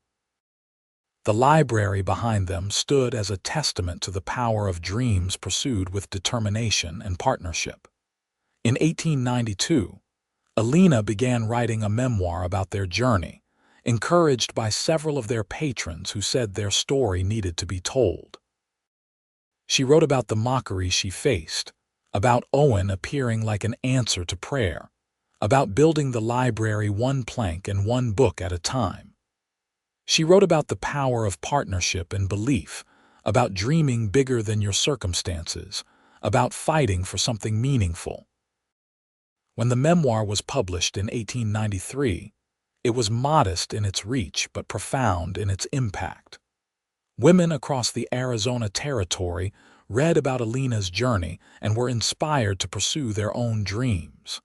The library behind them stood as a testament to the power of dreams pursued with determination and partnership. In 1892, Elena began writing a memoir about their journey, encouraged by several of their patrons who said their story needed to be told. She wrote about the mockery she faced, about Owen appearing like an answer to prayer, about building the library one plank and one book at a time. She wrote about the power of partnership and belief, about dreaming bigger than your circumstances, about fighting for something meaningful. When the memoir was published in 1893, it was modest in its reach but profound in its impact. Women across the Arizona Territory read about Elena's journey and were inspired to pursue their own dreams.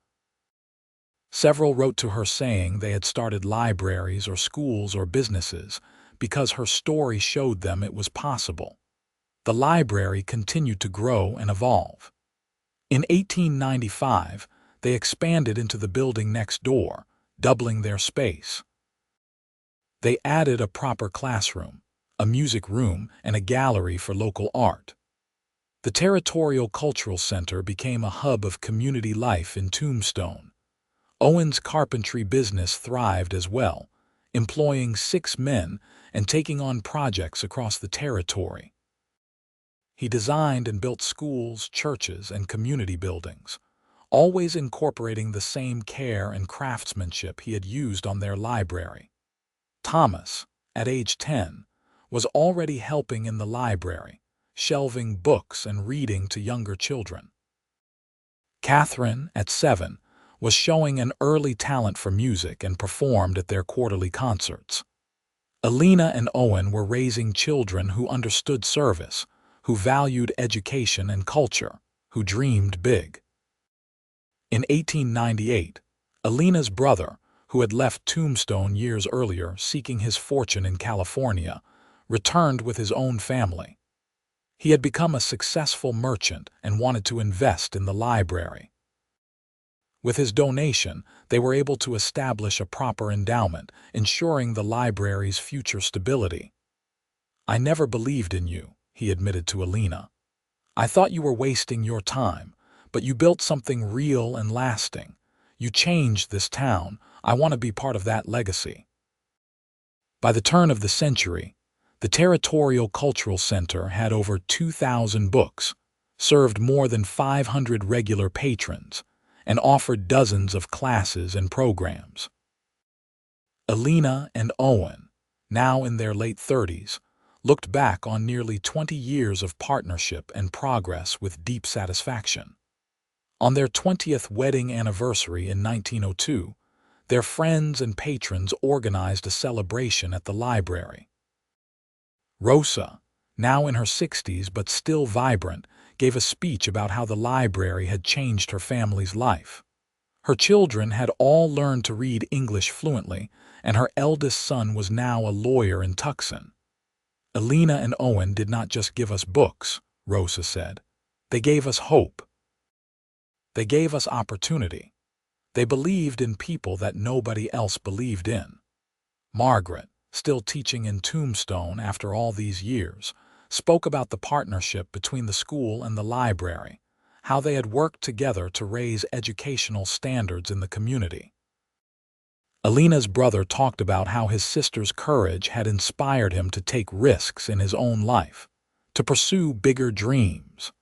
Several wrote to her saying they had started libraries or schools or businesses because her story showed them it was possible. The library continued to grow and evolve. In 1895, they expanded into the building next door, doubling their space. They added a proper classroom, a music room, and a gallery for local art. The Territorial Cultural Center became a hub of community life in Tombstone. Owen's carpentry business thrived as well, employing 6 men and taking on projects across the territory. He designed and built schools, churches, and community buildings, always incorporating the same care and craftsmanship he had used on their library. Thomas, at age 10, was already helping in the library, shelving books and reading to younger children. Catherine, at 7, was showing an early talent for music and performed at their quarterly concerts. Elena and Owen were raising children who understood service, who valued education and culture, who dreamed big. In 1898, Elena's brother, who had left Tombstone years earlier seeking his fortune in California, returned with his own family. He had become a successful merchant and wanted to invest in the library. With his donation, they were able to establish a proper endowment, ensuring the library's future stability. "I never believed in you," he admitted to Elena. "I thought you were wasting your time, but you built something real and lasting. You changed this town. I want to be part of that legacy." By the turn of the century, the Territorial Cultural Center had over 2,000 books, served more than 500 regular patrons, and offered dozens of classes and programs. Elena and Owen, now in their late 30s, looked back on nearly 20 years of partnership and progress with deep satisfaction. On their 20th wedding anniversary in 1902, their friends and patrons organized a celebration at the library. Rosa, now in her 60s but still vibrant, gave a speech about how the library had changed her family's life. Her children had all learned to read English fluently, and her eldest son was now a lawyer in Tucson. "Elena and Owen did not just give us books," Rosa said. "They gave us hope. They gave us opportunity. They believed in people that nobody else believed in." Margaret, still teaching in Tombstone after all these years, spoke about the partnership between the school and the library, how they had worked together to raise educational standards in the community. Elena's brother talked about how his sister's courage had inspired him to take risks in his own life, to pursue bigger dreams.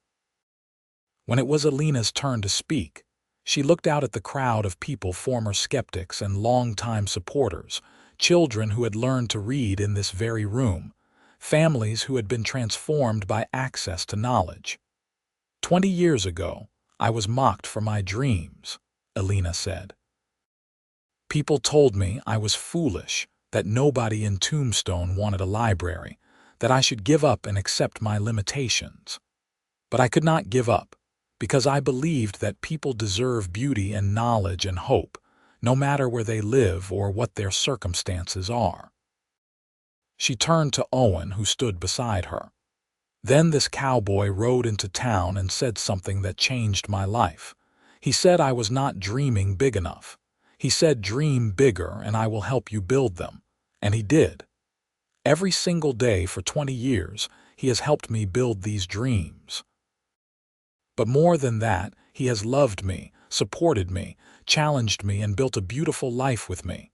When it was Elena's turn to speak, she looked out at the crowd of people, former skeptics and longtime supporters, children who had learned to read in this very room, families who had been transformed by access to knowledge. "20 years ago, I was mocked for my dreams," Elena said. "People told me I was foolish, that nobody in Tombstone wanted a library, that I should give up and accept my limitations. But I could not give up, because I believed that people deserve beauty and knowledge and hope, no matter where they live or what their circumstances are." She turned to Owen, who stood beside her. "Then this cowboy rode into town and said something that changed my life. He said I was not dreaming big enough. He said, 'Dream bigger and I will help you build them.' And he did. Every single day for 20 years, he has helped me build these dreams. But more than that, he has loved me, supported me, challenged me, and built a beautiful life with me."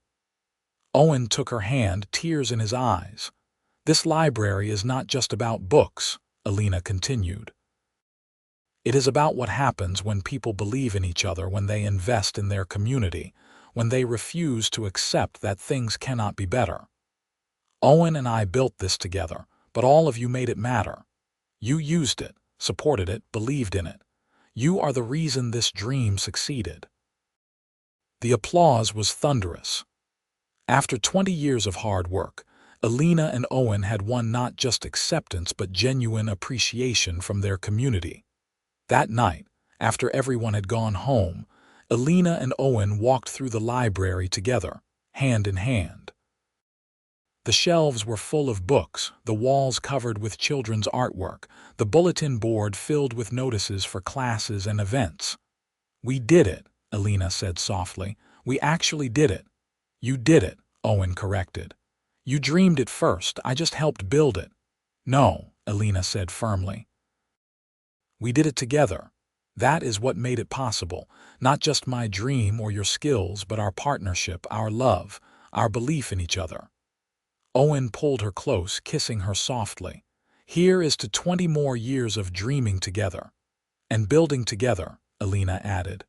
Owen took her hand, tears in his eyes. "This library is not just about books," Elena continued. "It is about what happens when people believe in each other, when they invest in their community, when they refuse to accept that things cannot be better. Owen and I built this together, but all of you made it matter. You used it, supported it, believed in it. You are the reason this dream succeeded." The applause was thunderous. After 20 years of hard work, Elena and Owen had won not just acceptance but genuine appreciation from their community. That night, after everyone had gone home, Elena and Owen walked through the library together, hand in hand. The shelves were full of books, the walls covered with children's artwork, the bulletin board filled with notices for classes and events. "We did it," Elena said softly. "We actually did it." "You did it," Owen corrected. "You dreamed it first, I just helped build it." "No," Elena said firmly. "We did it together. That is what made it possible. Not just my dream or your skills, but our partnership, our love, our belief in each other." Owen pulled her close, kissing her softly. "Here is to 20 more years of dreaming together. And building together," Elena added.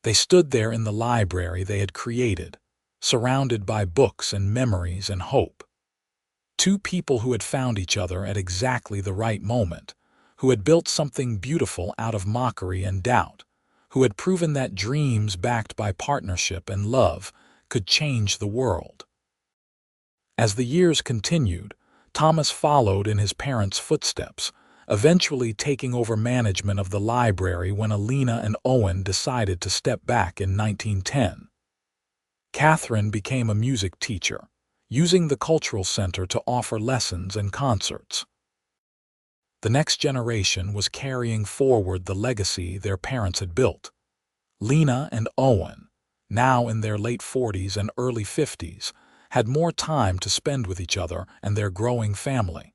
They stood there in the library they had created, surrounded by books and memories and hope. Two people who had found each other at exactly the right moment, who had built something beautiful out of mockery and doubt, who had proven that dreams backed by partnership and love could change the world. As the years continued, Thomas followed in his parents' footsteps, eventually taking over management of the library when Elena and Owen decided to step back in 1910. Catherine became a music teacher, using the cultural center to offer lessons and concerts. The next generation was carrying forward the legacy their parents had built. Lena and Owen, now in their late 40s and early 50s, had more time to spend with each other and their growing family.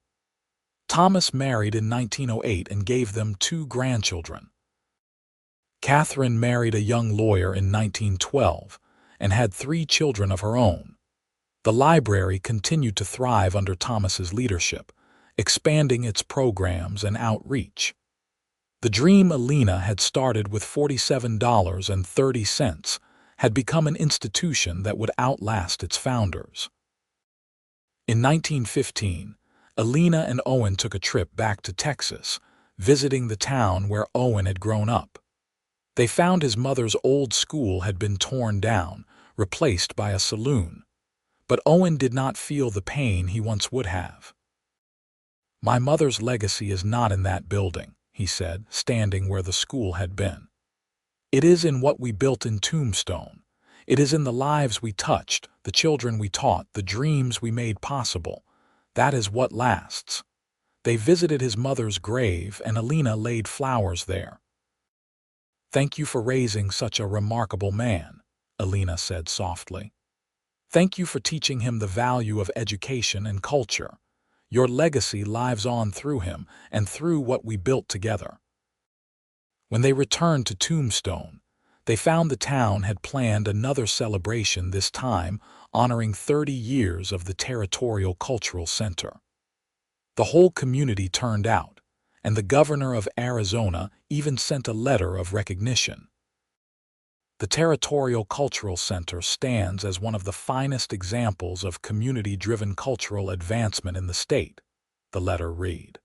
Thomas married in 1908 and gave them 2 grandchildren. Catherine married a young lawyer in 1912 and had 3 children of her own. The library continued to thrive under Thomas's leadership, expanding its programs and outreach. The dream Elena had started with $47.30 had become an institution that would outlast its founders. In 1915, Elena and Owen took a trip back to Texas, visiting the town where Owen had grown up. They found his mother's old school had been torn down, replaced by a saloon. But Owen did not feel the pain he once would have. "My mother's legacy is not in that building," he said, standing where the school had been. "It is in what we built in Tombstone. It is in the lives we touched, the children we taught, the dreams we made possible. That is what lasts." They visited his mother's grave, and Elena laid flowers there. "Thank you for raising such a remarkable man," Elena said softly. "Thank you for teaching him the value of education and culture. Your legacy lives on through him and through what we built together." When they returned to Tombstone, they found the town had planned another celebration, this time honoring 30 years of the Territorial Cultural Center. The whole community turned out, and the governor of Arizona even sent a letter of recognition. "The Territorial Cultural Center stands as one of the finest examples of community-driven cultural advancement in the state," the letter read.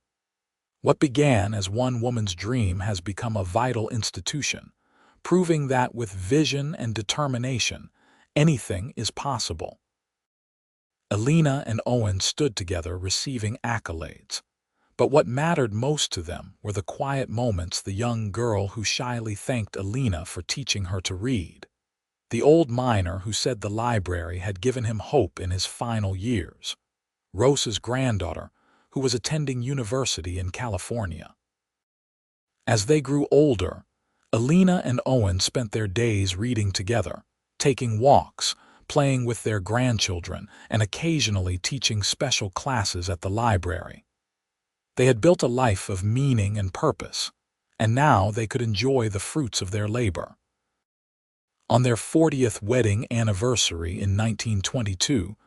"What began as one woman's dream has become a vital institution, proving that with vision and determination, anything is possible." Elena and Owen stood together receiving accolades. But what mattered most to them were the quiet moments, the young girl who shyly thanked Elena for teaching her to read, the old miner who said the library had given him hope in his final years, Rosa's granddaughter who was attending university in California. As they grew older, Elena and Owen spent their days reading together, taking walks, playing with their grandchildren, and occasionally teaching special classes at the library. They had built a life of meaning and purpose, and now they could enjoy the fruits of their labor. On their 40th wedding anniversary in 1922,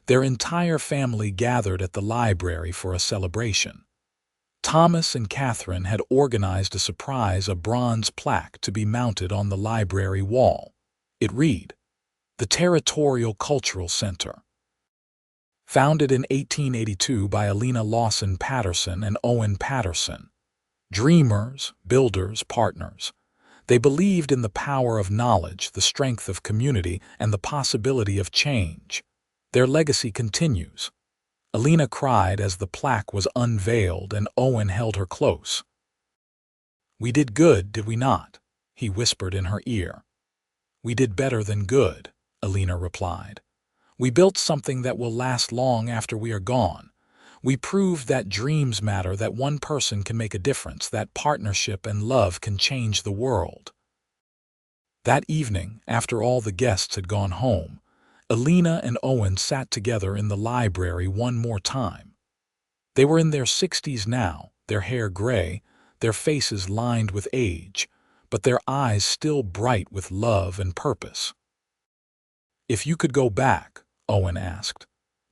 their entire family gathered at the library for a celebration. Thomas and Catherine had organized a bronze plaque to be mounted on the library wall. It read, "The Territorial Cultural Center." Founded in 1882 by Elena Lawson Patterson and Owen Patterson, Dreamers, builders, partners. They believed in the power of knowledge, the strength of community, and the possibility of change. Their legacy continues. Elena cried as the plaque was unveiled and Owen held her close. "We did good, did we not?" he whispered in her ear. "We did better than good," Elena replied. "We built something that will last long after we are gone. We proved that dreams matter, that one person can make a difference, that partnership and love can change the world." That evening, after all the guests had gone home, Elena and Owen sat together in the library one more time. They were in their 60s now, their hair gray, their faces lined with age, but their eyes still bright with love and purpose. "If you could go back," Owen asked,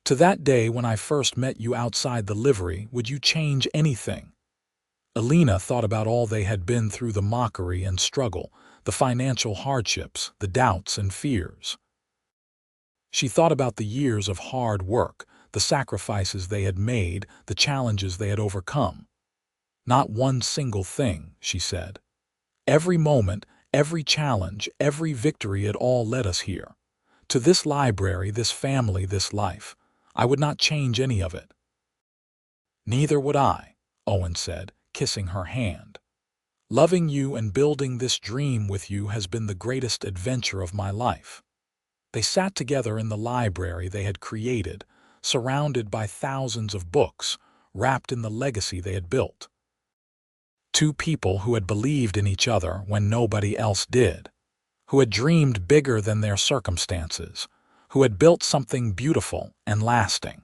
"to that day when I first met you outside the livery, would you change anything?" Elena thought about all they had been through, the mockery and struggle, the financial hardships, the doubts and fears. She thought about the years of hard work, the sacrifices they had made, the challenges they had overcome. "Not one single thing," she said. "Every moment, every challenge, every victory, it all led us here. To this library, this family, this life. I would not change any of it." "Neither would I," Owen said, kissing her hand. "Loving you and building this dream with you has been the greatest adventure of my life." They sat together in the library they had created, surrounded by thousands of books, wrapped in the legacy they had built. Two people who had believed in each other when nobody else did, who had dreamed bigger than their circumstances, who had built something beautiful and lasting.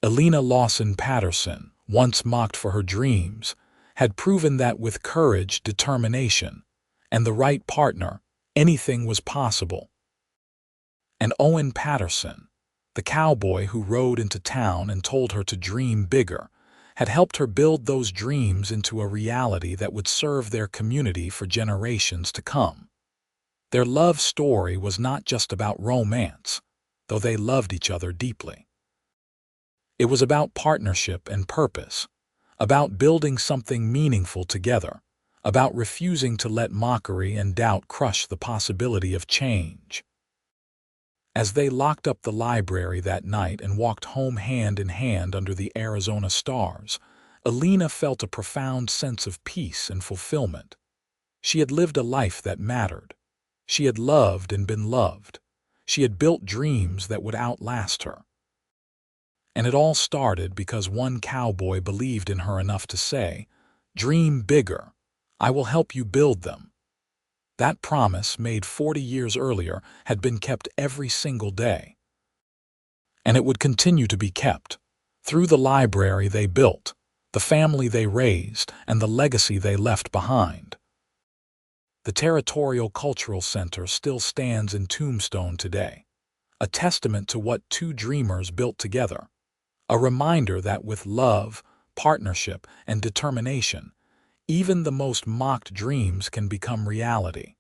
Elena Lawson Patterson, once mocked for her dreams, had proven that with courage, determination, and the right partner, anything was possible. And Owen Patterson, the cowboy who rode into town and told her to dream bigger, had helped her build those dreams into a reality that would serve their community for generations to come. Their love story was not just about romance, though they loved each other deeply. It was about partnership and purpose, about building something meaningful together, about refusing to let mockery and doubt crush the possibility of change. As they locked up the library that night and walked home hand in hand under the Arizona stars, Elena felt a profound sense of peace and fulfillment. She had lived a life that mattered. She had loved and been loved. She had built dreams that would outlast her. And it all started because one cowboy believed in her enough to say, "Dream bigger. I will help you build them." That promise, made 40 years earlier, had been kept every single day. And it would continue to be kept, through the library they built, the family they raised, and the legacy they left behind. The Territorial Cultural Center still stands in Tombstone today, a testament to what two dreamers built together, a reminder that with love, partnership, and determination, even the most mocked dreams can become reality.